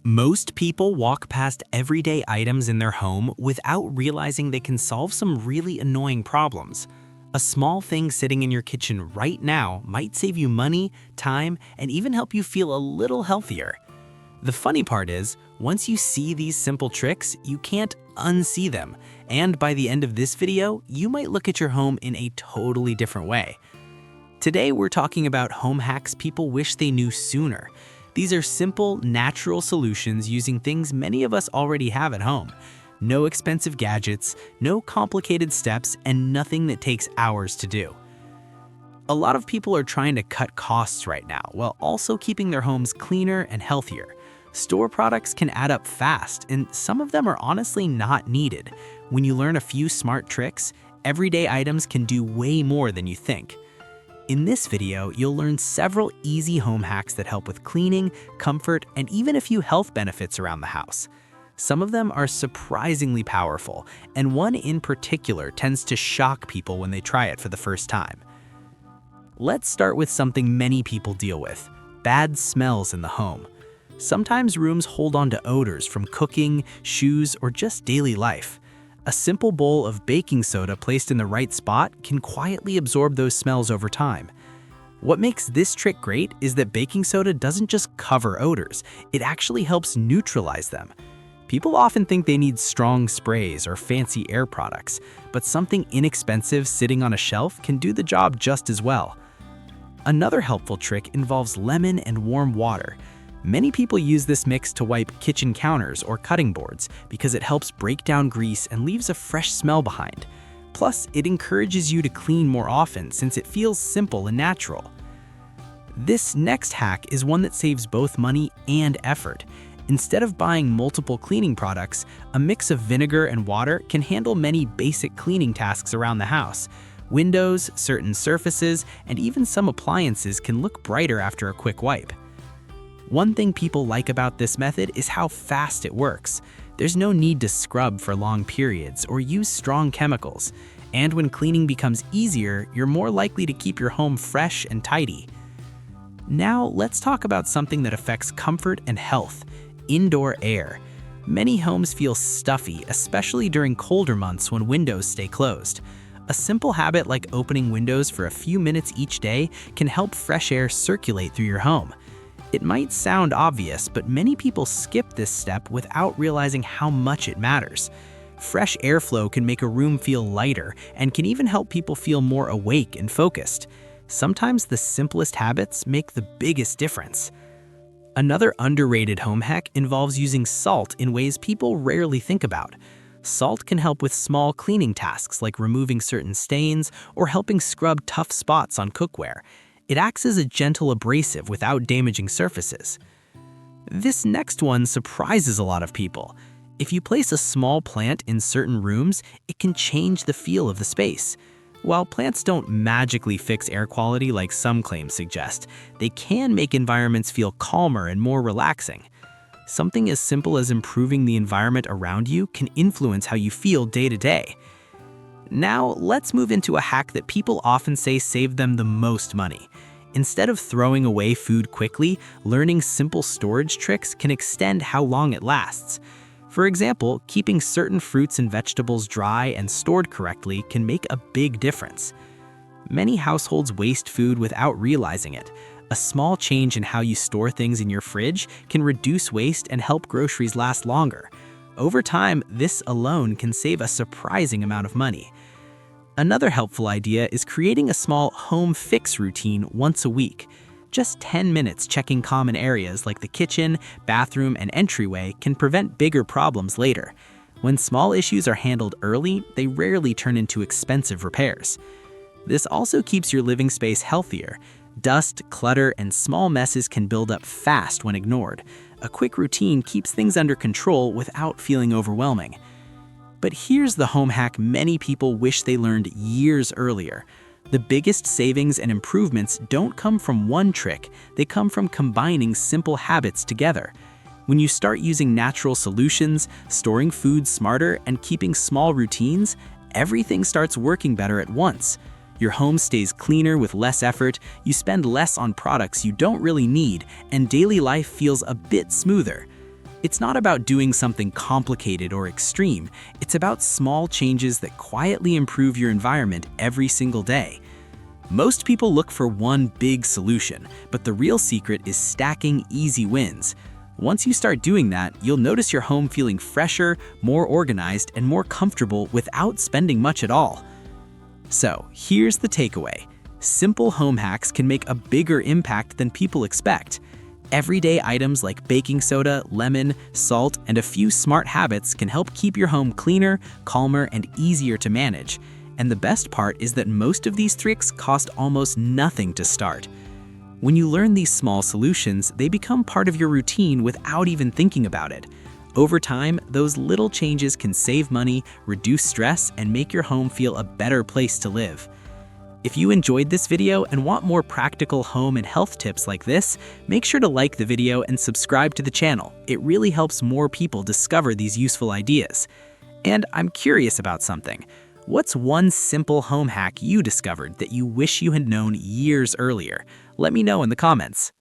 Most people walk past everyday items in their home without realizing they can solve some really annoying problems. A small thing sitting in your kitchen right now might save you money, time, and even help you feel a little healthier. The funny part is, once you see these simple tricks, you can't unsee them, and by the end of this video, you might look at your home in a totally different way. Today, we're talking about home hacks people wish they knew sooner. These are simple, natural solutions using things many of us already have at home. No expensive gadgets, no complicated steps, and nothing that takes hours to do. A lot of people are trying to cut costs right now, while also keeping their homes cleaner and healthier. Store products can add up fast, and some of them are honestly not needed. When you learn a few smart tricks, everyday items can do way more than you think. In this video, you'll learn several easy home hacks that help with cleaning, comfort, and even a few health benefits around the house. Some of them are surprisingly powerful, and one in particular tends to shock people when they try it for the first time. Let's start with something many people deal with: bad smells in the home. Sometimes rooms hold on to odors from cooking, shoes, or just daily life. A simple bowl of baking soda placed in the right spot can quietly absorb those smells over time. What makes this trick great is that baking soda doesn't just cover odors, it actually helps neutralize them. People often think they need strong sprays or fancy air products, but something inexpensive sitting on a shelf can do the job just as well. Another helpful trick involves lemon and warm water. Many people use this mix to wipe kitchen counters or cutting boards because it helps break down grease and leaves a fresh smell behind. Plus, it encourages you to clean more often since it feels simple and natural. This next hack is one that saves both money and effort. Instead of buying multiple cleaning products, a mix of vinegar and water can handle many basic cleaning tasks around the house. Windows, certain surfaces, and even some appliances can look brighter after a quick wipe. One thing people like about this method is how fast it works. There's no need to scrub for long periods or use strong chemicals. And when cleaning becomes easier, you're more likely to keep your home fresh and tidy. Now, let's talk about something that affects comfort and health: indoor air. Many homes feel stuffy, especially during colder months when windows stay closed. A simple habit like opening windows for a few minutes each day can help fresh air circulate through your home. It might sound obvious, but many people skip this step without realizing how much it matters. Fresh airflow can make a room feel lighter and can even help people feel more awake and focused. Sometimes the simplest habits make the biggest difference. Another underrated home hack involves using salt in ways people rarely think about. Salt can help with small cleaning tasks like removing certain stains or helping scrub tough spots on cookware. It acts as a gentle abrasive without damaging surfaces. This next one surprises a lot of people. If you place a small plant in certain rooms, it can change the feel of the space. While plants don't magically fix air quality like some claims suggest, they can make environments feel calmer and more relaxing. Something as simple as improving the environment around you can influence how you feel day to day. Now, let's move into a hack that people often say saved them the most money. Instead of throwing away food quickly, learning simple storage tricks can extend how long it lasts. For example, keeping certain fruits and vegetables dry and stored correctly can make a big difference. Many households waste food without realizing it. A small change in how you store things in your fridge can reduce waste and help groceries last longer. Over time, this alone can save a surprising amount of money. Another helpful idea is creating a small home fix routine once a week. Just 10 minutes checking common areas like the kitchen, bathroom, and entryway can prevent bigger problems later. When small issues are handled early, they rarely turn into expensive repairs. This also keeps your living space healthier. Dust, clutter, and small messes can build up fast when ignored. A quick routine keeps things under control without feeling overwhelming. But here's the home hack many people wish they learned years earlier. The biggest savings and improvements don't come from one trick, they come from combining simple habits together. When you start using natural solutions, storing food smarter, and keeping small routines, everything starts working better at once. Your home stays cleaner with less effort, you spend less on products you don't really need, and daily life feels a bit smoother. It's not about doing something complicated or extreme. It's about small changes that quietly improve your environment every single day. Most people look for one big solution, but the real secret is stacking easy wins. Once you start doing that, you'll notice your home feeling fresher, more organized, and more comfortable without spending much at all. So, here's the takeaway. Simple home hacks can make a bigger impact than people expect. Everyday items like baking soda, lemon, salt, and a few smart habits can help keep your home cleaner, calmer, and easier to manage. And the best part is that most of these tricks cost almost nothing to start. When you learn these small solutions, they become part of your routine without even thinking about it. Over time, those little changes can save money, reduce stress, and make your home feel a better place to live. If you enjoyed this video and want more practical home and health tips like this, make sure to like the video and subscribe to the channel. It really helps more people discover these useful ideas. And I'm curious about something. What's one simple home hack you discovered that you wish you had known years earlier? Let me know in the comments.